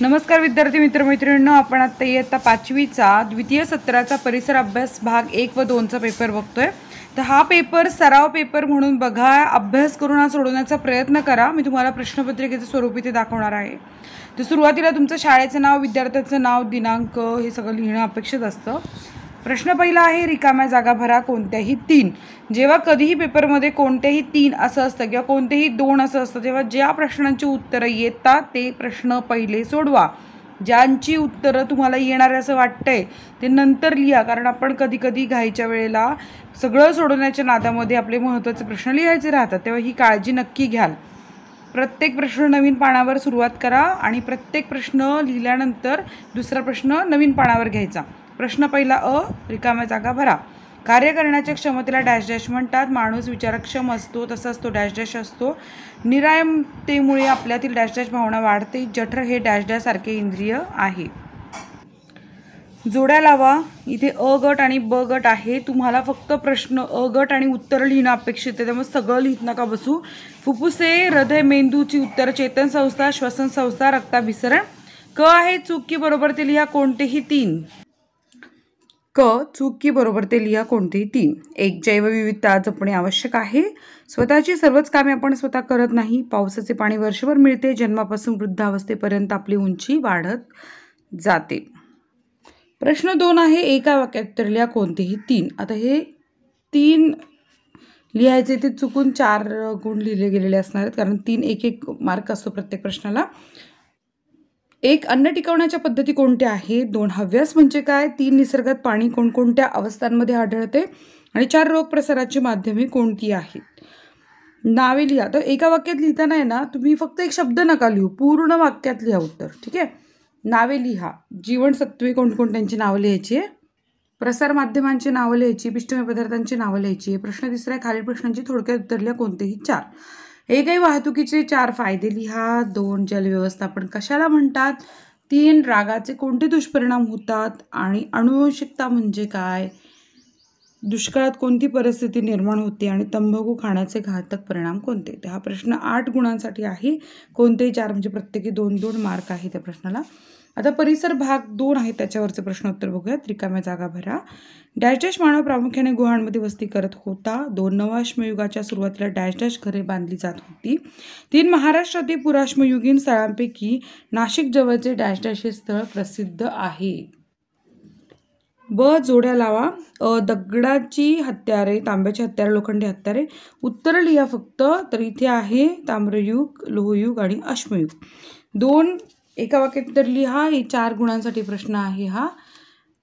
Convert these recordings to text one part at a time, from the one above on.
नमस्कार विद्यार्थी मित्रमैत्रिणींनो, आपण आता इयत्ता 5वीचा द्वितीय सत्राचा परिसर अभ्यास भाग 1 व 2चा पेपर बघतोय। तर हा पेपर सराव पेपर म्हणून बघा, अभ्यास करून हा सोडवण्याचा प्रयत्न करा। मी तुम्हाला प्रश्नपत्रिकेचं स्वरूप इथे दाखवणार आहे। तर सुरुवातीला तुमचं शाळेचं नाव, विद्यार्थ्याचं नाव, दिनांक हे सगळं लिहिणं अपेक्षित असतं। प्रश्न पहिला आहे, रिकाम्या जागा भरा कोणत्याही 3। जेव्हा कधीही पेपरमध्ये कोणत्याही 3 असं असतं किंवा कोणतेही 2 असं असतं, तेव्हा ज्या प्रश्नांची उत्तरं येतात ते प्रश्न पहिले सोडवा। ज्यांची उत्तरं तुम्हाला येणार असं वाटतंय ते नंतर लिहा, कारण आपण कधी कधी घाईच्या वेळेला सगळं सोडवण्याच्या नादामध्ये आपले महत्त्वाचे प्रश्न लिहायचे राहतात, तेव्हा ही काळजी नक्की घ्याल। प्रत्येक प्रश्न नवीन पानावर सुरुवात करा आणि प्रत्येक प्रश्न लिहिल्यानंतर दुसरा प्रश्न नवीन पानावर घ्यायचा। प्रश्न पहिला रिकाम्या जागा भरा। कार्य करण्याच्या क्षमतेला डॅश डॅश म्हणतात। माणूस विचारक्षम असतो तसाच तो डॅश डॅश असतो। निरामयतेमुळे आपल्यातील डॅश डॅश भावना वाढते। जठर हे डॅश डॅश सारखे इंद्रिय आहे। जोड्या लावा। इथे अ गट आणि ब गट आहे। तुम्हाला फक्त प्रश्न अ गट आणि उत्तर लिहिणं अपेक्षित आहे, त्यामुळे सगळं लिहित नका बसू। फुफ्फुसे, हृदय, मेंदूची उत्तर, चेतन संस्था, श्वसन संस्था, रक्ताभिसरण। क आहे चूक की बरोबर ते लिहा कोणतेही 3। क चूक की बरोबर ते लिहा कोणतेही 3। एक जैवविविधता जपणे आवश्यक आहे। स्वतःची सर्वच कामे आपण स्वतः करत नाही। पावसाचे पाणी वर्षभर मिळते। जन्मापासून वृद्धावस्थेपर्यंत आपली उंची वाढत जाते। प्रश्न 2 आहे, एका वाक्यात उत्तर लिहा कोणतेही 3। आता हे 3 लिहायचे, ते चुकून 4 गुण लिहिले गेलेले असणार आहेत, कारण 3 1 मार्क असतो प्रत्येक प्रश्नाला। 1 अन्न टिकवण्याच्या पद्धती कोणत्या आहेत। 2 हव्यास म्हणजे काय। 3 निसर्गात पाणी कोणकोणत्या अवस्थांमध्ये आढळते आणि 4 रोग प्रसाराची माध्यमे कोणती आहेत। नावे लिहा। तर एका वाक्यात लिहिताना आहे ना, तुम्ही फक्त एक शब्द नका लिहू, पूर्ण वाक्यात लिहा उत्तर, ठीक आहे। नावे लिहा। जीवनसत्वे कोणकोणत्यांची नावं लिहायची आहे। प्रसार माध्यमांची नावं लिहायची। पिष्टमय पदार्थांची नावं लिहायची। प्रश्न तिसरा, खालील प्रश्नांची थोडक्यात उत्तर लिहा कोणतेही 4। एकही वाहतुकीचे 4 फायदे लिहा। 2 जल व्यवस्थापन कशाला म्हणतात। 3 रागाचे कोणते दुष्परिणाम होतात आणि अनुवंशिकता म्हणजे काय। दुष्काळात कोणती परिस्थिती निर्माण होते आणि तंबाखू खाण्याचे घातक परिणाम कोणते। तर हा प्रश्न 8 गुणांसाठी आहे। कोणतेही 4 म्हणजे प्रत्येकी 2-2 मार्क आहे त्या प्रश्नाला। आता परिसर भाग 2 आहे, त्याच्यावरचे प्रश्न उत्तर बघूयात। रिकाम्या जागा भरा। डॅश डॅश मानव प्रामुख्याने गुहांमध्ये वस्ती करत होता। 2 नवाश्मयुगाच्या सुरुवातीला डॅश डॅश घरे बांधली जात होती। 3 महाराष्ट्रातील पुराश्मयुगीन स्थळांपैकी नाशिक जवळचे डॅश डॅश हे स्थळ प्रसिद्ध आहे। ब जोड्या लावा। दगडाची हत्यारे, तांब्याची हत्यारे, लोखंडी हत्यारे। उत्तर लिहा फक्त। तर इथे आहे ताम्रयुग, लोहयुग आणि अश्मयुग। 2 एका वाक्यात उत्तर लिहा। हे 4 गुणांसाठी प्रश्न आहे हा।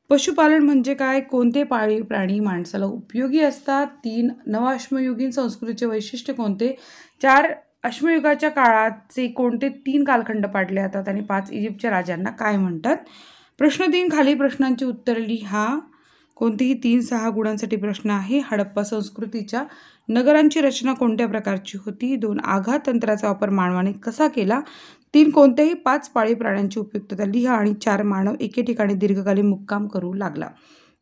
पशुपालन म्हणजे काय। कोणते पाळीव प्राणी माणसाला उपयोगी असतात। 3 नवाश्मयुगीन संस्कृतीचे वैशिष्ट्य कोणते। 4 अश्मयुगाच्या काळाचे कोणते 3 कालखंड पाडले जातात आणि 5 इजिप्तच्या राजांना काय म्हणतात। प्रश्न 3 खाली प्रश्नांची उत्तर लिहा कोणतेही 3-6 गुणांसाठी प्रश्न आहे। हडप्पा संस्कृतीच्या नगरांची रचना कोणत्या प्रकारची होती। 2 आघात तंत्राचा वापर मानवाने कसा केला। 3 कोणत्याही 5 पाळीव प्राण्यांची उपयुक्तता लिहा आणि 4 मानव एके ठिकाणी दीर्घकालीन मुक्काम करू लागला।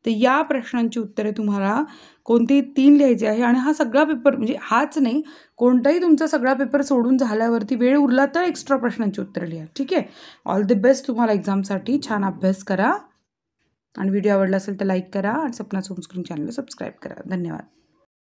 तर या प्रश्नांची उत्तरे तुम्हाला कोणतेही 3 लिहायचे आहे आणि हा सगळा पेपर म्हणजे हाच नाही, कोणताही तुमचा सगळा पेपर सोडून झाल्यावरती वेळ उरला तर एक्स्ट्रा प्रश्नांची उत्तरे लिहा, ठीक आहे। ऑल द बेस्ट तुम्हाला एक्झामसाठी। छान अभ्यास करा आणि व्हिडिओ आवडला असेल तर लाईक करा आणि सपनाच होमस्क्रीन चॅनलला सबस्क्राईब करा। धन्यवाद।